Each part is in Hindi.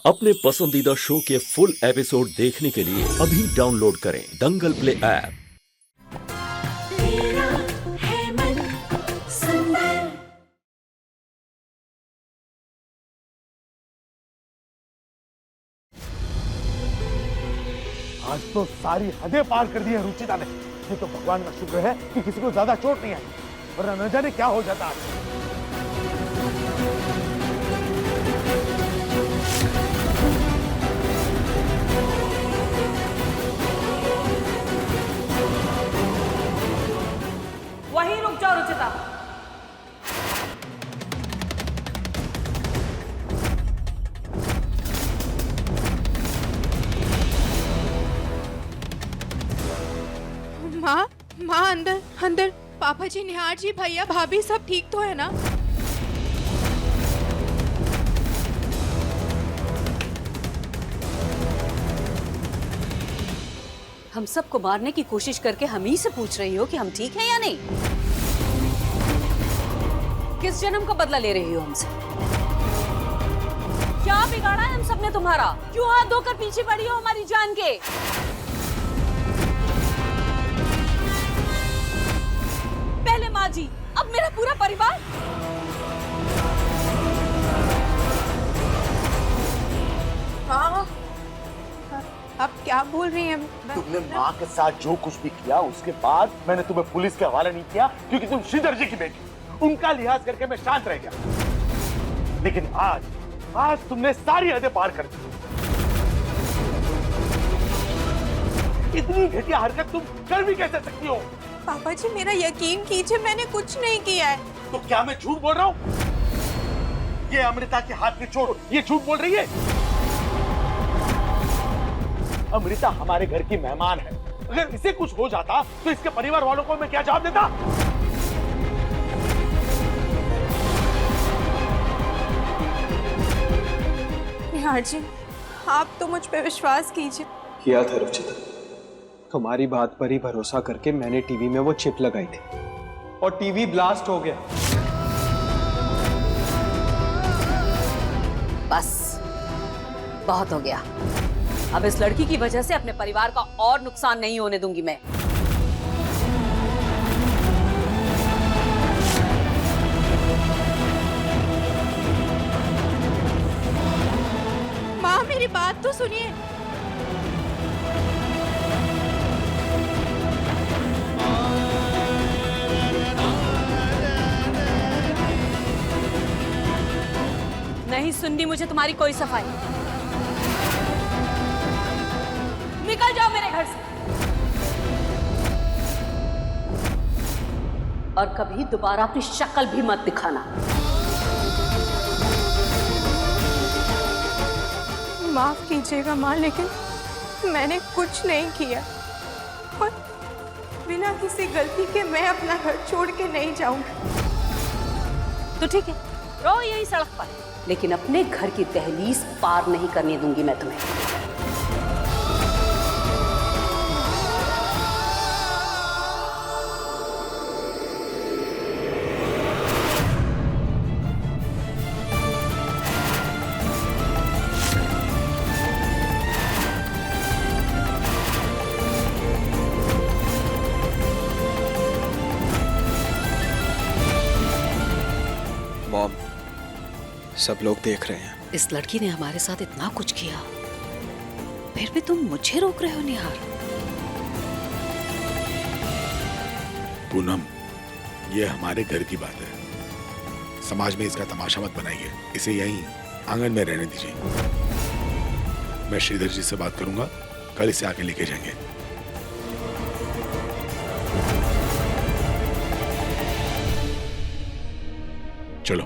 अपने पसंदीदा शो के फुल एपिसोड देखने के लिए अभी डाउनलोड करें दंगल प्ले ऐप। तेरा है मन सुंदर। आज तो सारी हदें पार कर दी है रुचिता ने। ये तो भगवान का शुक्र है कि किसी को ज्यादा चोट नहीं आई, वरना न जाने क्या हो जाता आज। वहीं रुक जाओ रुचिता। माँ माँ अंदर अंदर। पापा जी, निहार जी, भैया भाभी सब ठीक तो है ना? हम सबको मारने की कोशिश करके हम ही से पूछ रही हो कि हम ठीक हैं या नहीं? किस जन्म का बदला ले रही हो हमसे? क्या बिगाड़ा है हम सबने तुम्हारा? क्यों हाथ धोकर पीछे पड़ी हो हमारी जान के? पहले माँ जी, अब मेरा पूरा परिवार। हाँ, आप क्या बोल रही हैं? तुमने माँ के साथ जो कुछ भी किया उसके बाद मैंने तुम्हें पुलिस के हवाले नहीं किया, क्योंकि तुम श्रीधर जी की बेटी। उनका लिहाज करके मैं शांत रह गया। लेकिन आज तुमने सारी हदें पार कर दी। इतनी घटिया हरकत तुम कर भी कैसे सकती हो? पापा जी, मेरा यकीन कीजिए, मैंने कुछ नहीं किया है। तो क्या मैं झूठ बोल रहा हूँ? ये अमृता के हाथ की चोट, ये झूठ बोल रही है? अमृता हमारे घर की मेहमान है। अगर इसे कुछ हो जाता तो इसके परिवार वालों को मैं क्या जवाब देता? निहार जी, आप तो मुझ पे विश्वास कीजिए। किया था रुचिता, तुम्हारी बात पर ही भरोसा करके मैंने टीवी में वो चिप लगाई थी और टीवी ब्लास्ट हो गया। बस बहुत हो गया। अब इस लड़की की वजह से अपने परिवार का और नुकसान नहीं होने दूंगी मैं। माँ, मेरी बात तो सुनिए। नहीं सुननी मुझे तुम्हारी कोई सफाई। निकल जाओ मेरे घर से और कभी दोबारा अपनी शक्ल भी मत दिखाना। माफ कीजिएगा माँ, लेकिन मैंने कुछ नहीं किया और बिना किसी गलती के मैं अपना घर छोड़ के नहीं जाऊंगी। तो ठीक है, रहो यही सड़क पर, लेकिन अपने घर की दहलीज पार नहीं करने दूंगी मैं तुम्हें। मॉम, सब लोग देख रहे हैं। इस लड़की ने हमारे साथ इतना कुछ किया, फिर भी तुम मुझे रोक रहे हो निहार। पूनम, ये हमारे घर की बात है। समाज में इसका तमाशा मत बनाइए। इसे यहीं आंगन में रहने दीजिए। मैं श्रीधर जी से बात करूंगा, कल इसे आके लेके जाएंगे। चलो।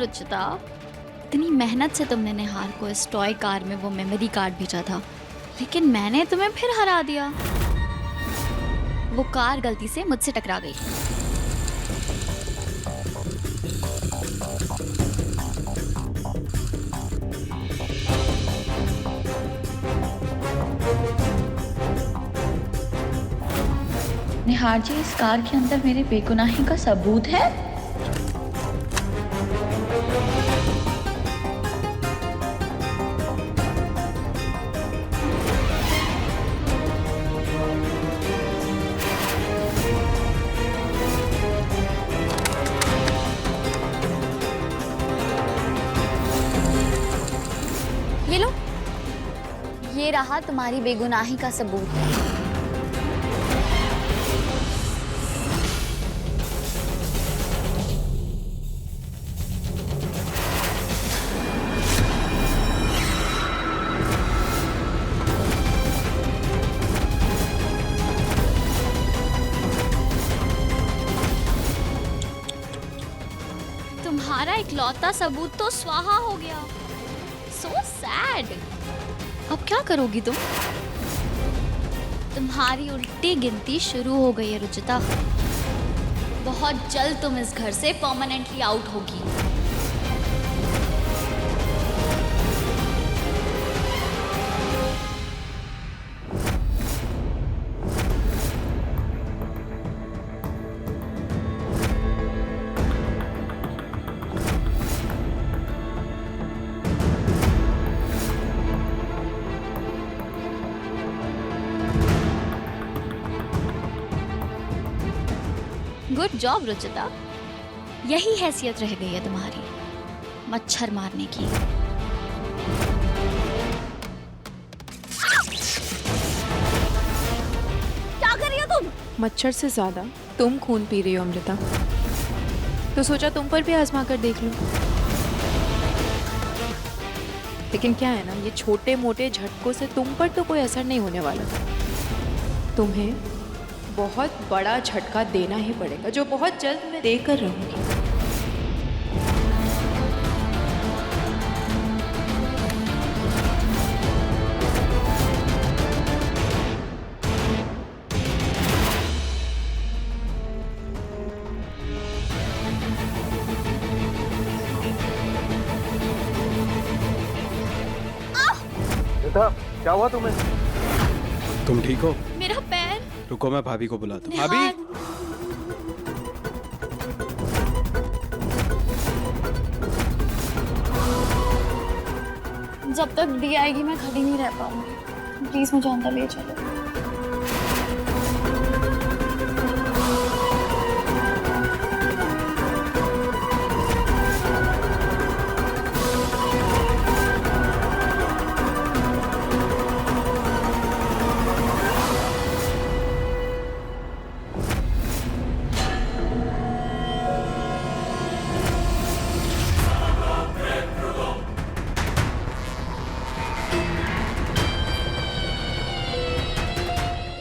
रुचिता, इतनी मेहनत से तुमने निहार को इस टॉय कार में वो मेमोरी कार्ड भेजा था, लेकिन मैंने तुम्हें फिर हरा दिया। वो कार गलती से मुझसे टकरा गई। निहार जी, इस कार के अंदर मेरे बेगुनाही का सबूत है। ये लो, ये रहा तुम्हारी बेगुनाही का सबूत। तुम्हारा इकलौता सबूत तो स्वाहा हो गया। So sad। अब क्या करोगी तुम? तुम्हारी उल्टी गिनती शुरू हो गई है रुचिता। बहुत जल्द तुम इस घर से परमानेंटली आउट होगी। गुड जॉब रुचिता, यही हैसियत रह गई है तुम्हारी, मच्छर मारने की। क्या कर रही हो तुम? मच्छर से ज्यादा तुम खून पी रही हो अमृता, तो सोचा तुम पर भी आजमा कर देख लूं। लेकिन क्या है ना, ये छोटे मोटे झटकों से तुम पर तो कोई असर नहीं होने वाला। तुम्हें बहुत बड़ा झटका देना ही पड़ेगा, जो बहुत जल्द मैं देकर रहूंगी। बेटा, क्या हुआ तुम्हें? तुम ठीक हो? मेरा पैर। रुको, मैं भाभी को बुलाता हूँ। निहार। भाभी, जब तक दी आएगी मैं खड़ी नहीं रह पाऊंगी, प्लीज मुझे अंदर ले चलो।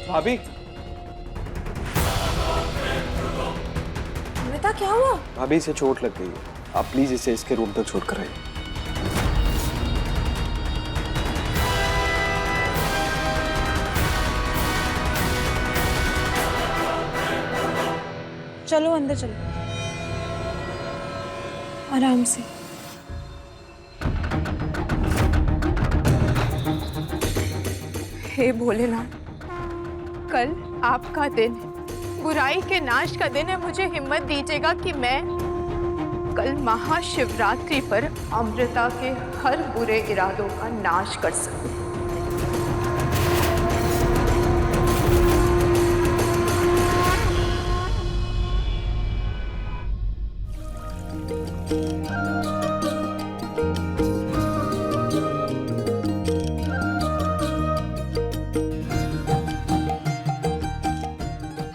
भाभी, अमृता क्या हुआ? भाभी इसे चोट लग गई है, आप प्लीज इसे इसके रूम तक छोड़कर आइए। चलो अंदर चलो, आराम से। हे भोलेनाथ, कल आपका दिन है, बुराई के नाश का दिन है। मुझे हिम्मत दीजिएगा कि मैं कल महाशिवरात्रि पर अमृता के हर बुरे इरादों का नाश कर सकूं।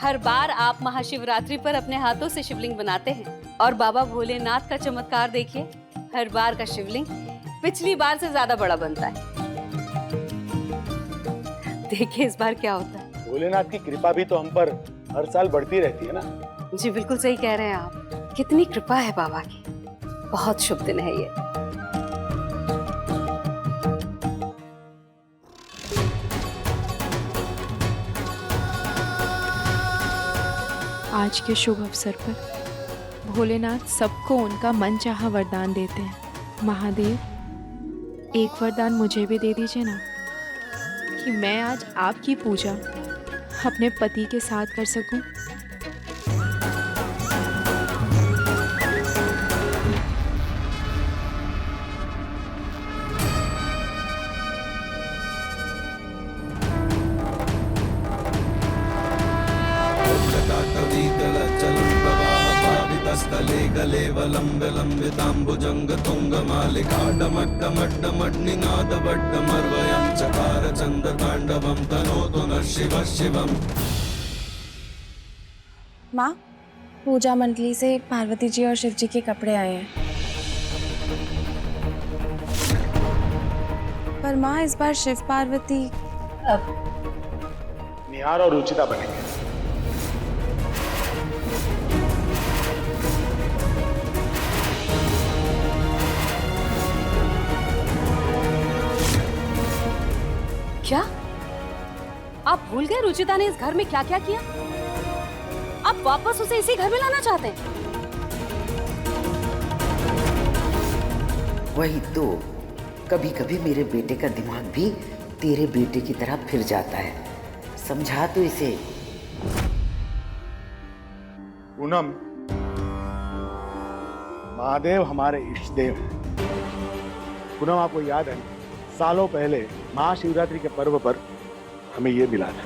हर बार आप महाशिवरात्रि पर अपने हाथों से शिवलिंग बनाते हैं और बाबा भोलेनाथ का चमत्कार देखिए, हर बार का शिवलिंग पिछली बार से ज्यादा बड़ा बनता है। देखिए इस बार क्या होता है। भोलेनाथ की कृपा भी तो हम पर हर साल बढ़ती रहती है ना। जी बिल्कुल सही कह रहे हैं आप, कितनी कृपा है बाबा की। बहुत शुभ दिन है ये। आज के शुभ अवसर पर भोलेनाथ सबको उनका मनचाहा वरदान देते हैं। महादेव, एक वरदान मुझे भी दे दीजिए ना, कि मैं आज आपकी पूजा अपने पति के साथ कर सकूं। स्थले गले वलंब लंबितांबुजंग तुंग मालिका डमड्डमड्डमड्निनाद बड्डमर्वयं चकार चंद तांडवं तनोतु नः शिवः शिवम्। माँ, पूजा मंडली से पार्वती जी और शिव जी के कपड़े आए हैं। पर माँ, इस बार शिव पार्वती निहार और रुचिता बनेंगे। क्या आप भूल गए रुचिता ने इस घर में क्या क्या किया? आप वापस उसे इसी घर में लाना चाहते हैं? वही तो, कभी कभी मेरे बेटे का दिमाग भी तेरे बेटे की तरह फिर जाता है। समझा तो इसे। पूनम, महादेव हमारे इष्ट देव हैं। पूनम, आपको याद है सालों पहले महाशिवरात्रि के पर्व पर हमें ये मिला था,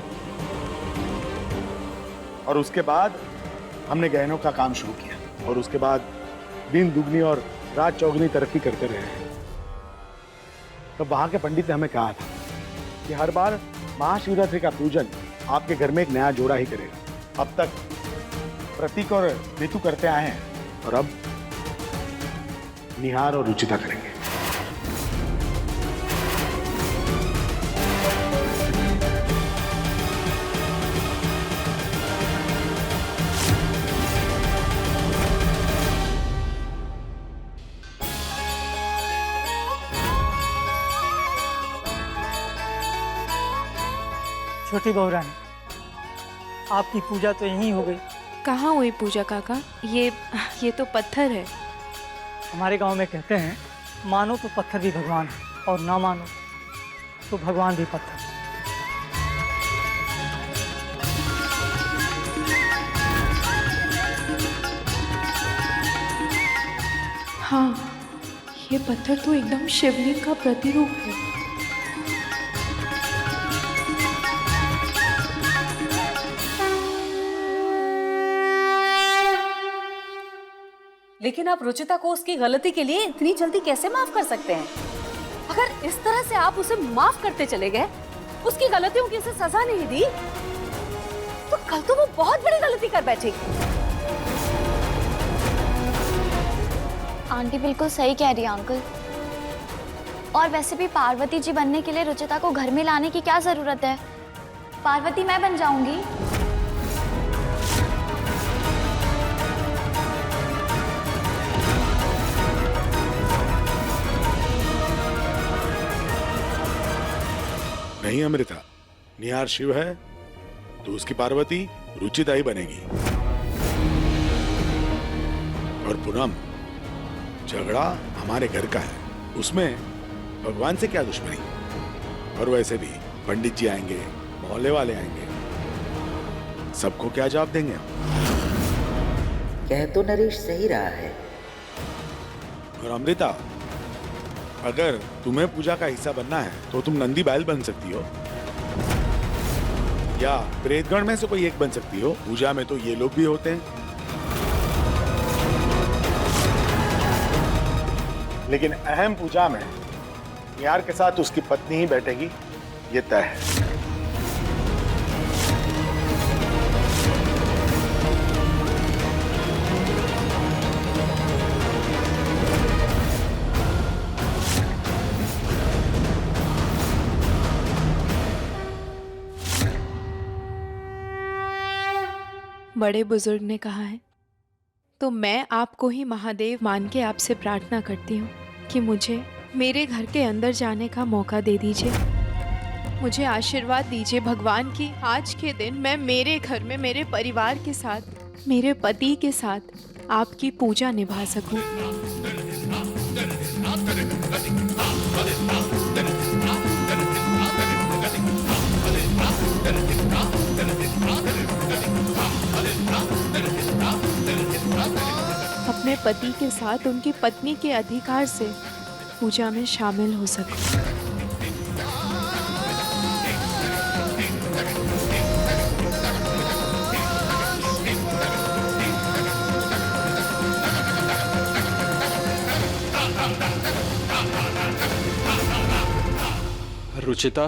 और उसके बाद हमने गहनों का काम शुरू किया, और उसके बाद दिन दुगनी और रात चौगुनी तरक्की करते रहे। तो वहां के पंडित ने हमें कहा था कि हर बार महाशिवरात्रि का पूजन आपके घर में एक नया जोड़ा ही करेगा। अब तक प्रतीक और ऋतु करते आए हैं, और अब निहार और रुचिता करेंगे। छोटी बहुरानी, आपकी पूजा तो यहीं हो गई। कहाँ हुई पूजा काका? ये तो पत्थर है। हमारे गांव में कहते हैं, मानो तो पत्थर भी भगवान है, और ना मानो तो भगवान भी पत्थर। हाँ, ये पत्थर तो एकदम शिवलिंग का प्रतिरूप है। लेकिन आप रुचिता को उसकी गलती के लिए इतनी जल्दी कैसे माफ कर सकते हैं? अगर इस तरह से आप उसे माफ करते चले गए, उसकी गलतियों की उसे सजा नहीं दी, तो कल तो वो बहुत बड़ी गलती कर बैठेगी। आंटी बिल्कुल सही कह रही है अंकल। और वैसे भी पार्वती जी बनने के लिए रुचिता को घर में लाने की क्या जरूरत है? पार्वती मैं बन जाऊंगी। नहीं अमृता, निहार शिव है तो उसकी पार्वती रुचिता ही बनेगी। और पूनम, झगड़ा हमारे घर का है, उसमें भगवान से क्या दुश्मनी? और वैसे भी पंडित जी आएंगे, मोहल्ले वाले आएंगे, सबको क्या जवाब देंगे हम? कह तो नरेश सही रहा है। और अमृता, अगर तुम्हें पूजा का हिस्सा बनना है तो तुम नंदी बैल बन सकती हो, या प्रेतगण में से कोई एक बन सकती हो। पूजा में तो ये लोग भी होते हैं। लेकिन अहम पूजा में निहार के साथ उसकी पत्नी ही बैठेगी, ये तय है। बड़े बुजुर्ग ने कहा है तो मैं आपको ही महादेव मान के आपसे प्रार्थना करती हूँ कि मुझे मेरे घर के अंदर जाने का मौका दे दीजिए। मुझे आशीर्वाद दीजिए भगवान की आज के दिन मैं मेरे घर में मेरे परिवार के साथ, मेरे पति के साथ आपकी पूजा निभा सकूं। अपने पति के साथ उनकी पत्नी के अधिकार से पूजा में शामिल हो सकूं। रुचिता,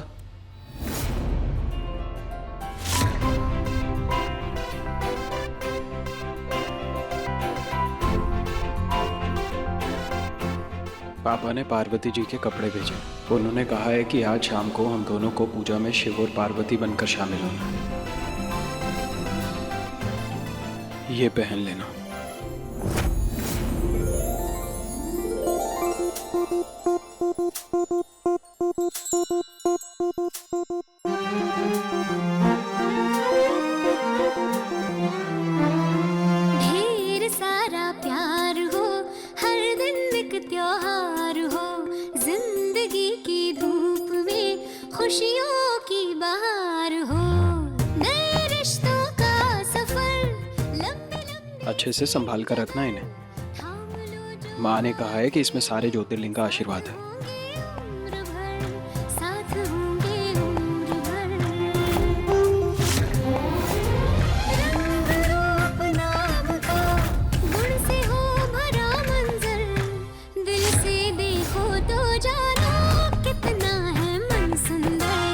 पापा ने पार्वती जी के कपड़े भेजे। उन्होंने कहा है कि आज शाम को हम दोनों को पूजा में शिव और पार्वती बनकर शामिल होना। ये पहन लेना। ढेर सारा प्यार हो, हर दिन एक त्योहार हो, जिंदगी की धूप में खुशियों की बहार हो, नए रिश्तों का सफर लंबे अच्छे से संभाल कर रखना इन्हें। माँ ने कहा है कि इसमें सारे ज्योतिर्लिंग का आशीर्वाद है। साथ होंगे उम्र भर। रंग रूप नाम का गुण से हो भरा मंजर, दिल से देखो तो जानो कितना है मन सुंदर,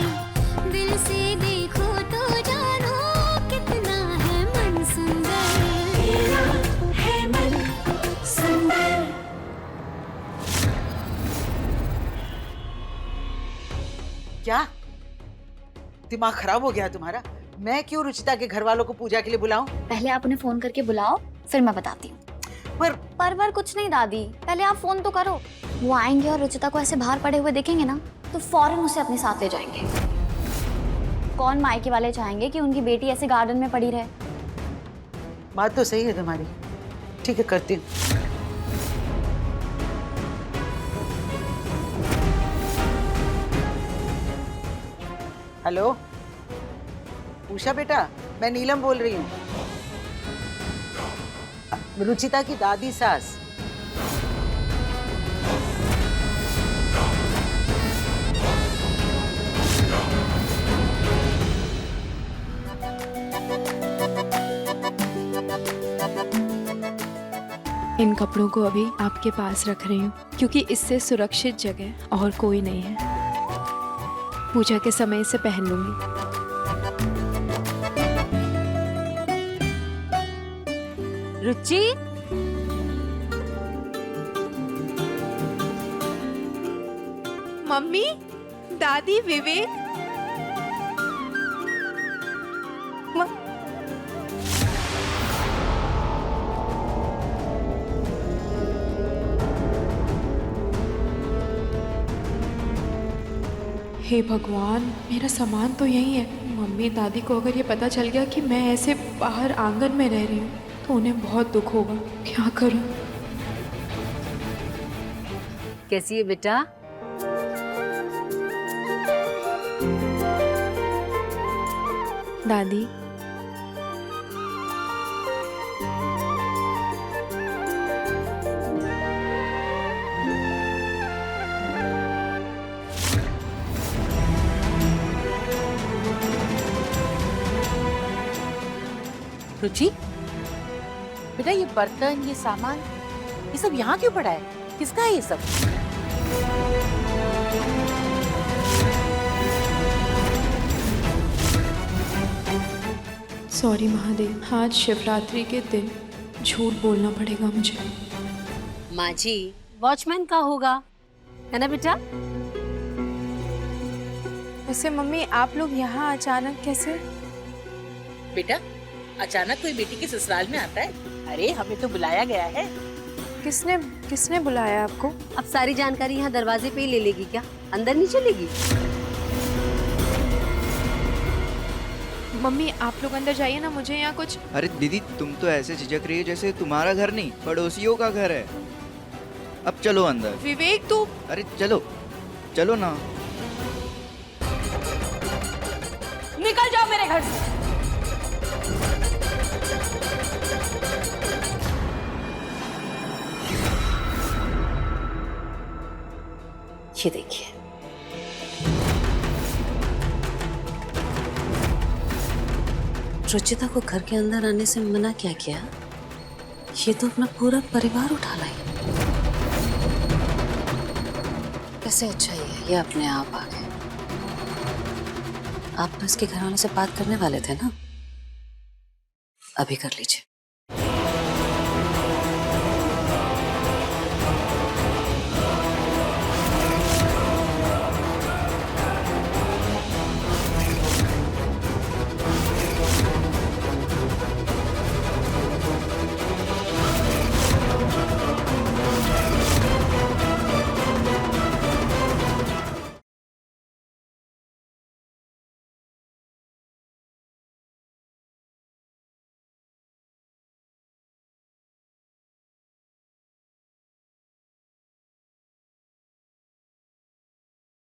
दिल से देखो तो जानो कितना है मन सुंदर, तेरा है मन सुंदर। क्या दिमाग खराब हो गया तुम्हारा? मैं क्यों रुचिता के घर वालों को पूजा के लिए बुलाऊं? पहले आप उन्हें फोन करके बुलाओ, फिर मैं बताती हूँ। पर कुछ नहीं दादी, पहले आप फोन तो करो। वो आएंगे और रुचिता को ऐसे बाहर पड़े हुए देखेंगे ना, तो फौरन उसे अपने साथ ले जाएंगे। कौन मायके वाले चाहेंगे कि उनकी बेटी ऐसे गार्डन में पड़ी रहे? बात तो सही है तुम्हारी। ठीक है, करती हूँ। हेलो उषा बेटा, मैं नीलम बोल रही हूँ, रुचिता की दादी सास। इन कपड़ों को अभी आपके पास रख रही हूँ क्योंकि इससे सुरक्षित जगह और कोई नहीं है। पूजा के समय इसे पहन लूंगी। रुचि, मम्मी, दादी, विवेक, हे भगवान, मेरा सामान तो यही है। मम्मी दादी को अगर ये पता चल गया कि मैं ऐसे बाहर आंगन में रह रही हूँ तो उन्हें बहुत दुख होगा। क्या करूँ? कैसी है बेटा? दादी, रुचि बेटा, ये बर्तन, ये सामान, ये सब यहाँ क्यों पड़ा है? किसका है ये सब? सॉरी महादेव, आज शिवरात्रि के दिन झूठ बोलना पड़ेगा मुझे। माँ जी, वॉचमैन का होगा, है ना बेटा? वैसे मम्मी, आप लोग यहाँ अचानक कैसे? बेटा, अचानक कोई बेटी के ससुराल में आता है? अरे हमें तो बुलाया गया है। किसने किसने बुलाया आपको? अब सारी जानकारी यहाँ दरवाजे पे ही ले लेगी क्या? अंदर नहीं चलेगी? मम्मी आप लोग अंदर जाइए ना, मुझे यहाँ कुछ। अरे दीदी तुम तो ऐसे झिझक रही है जैसे तुम्हारा घर नहीं पड़ोसियों का घर है। अब चलो अंदर। विवेक तू। अरे चलो चलो ना। निकल जाओ मेरे घर से। ये देखिए, रुचिता को घर के अंदर आने से मना क्या किया? ये तो अपना पूरा परिवार उठा लाई। कैसे अच्छा ये अपने आप आ गए। आप तो इसके घर वालों से बात करने वाले थे ना, अभी कर लीजिए।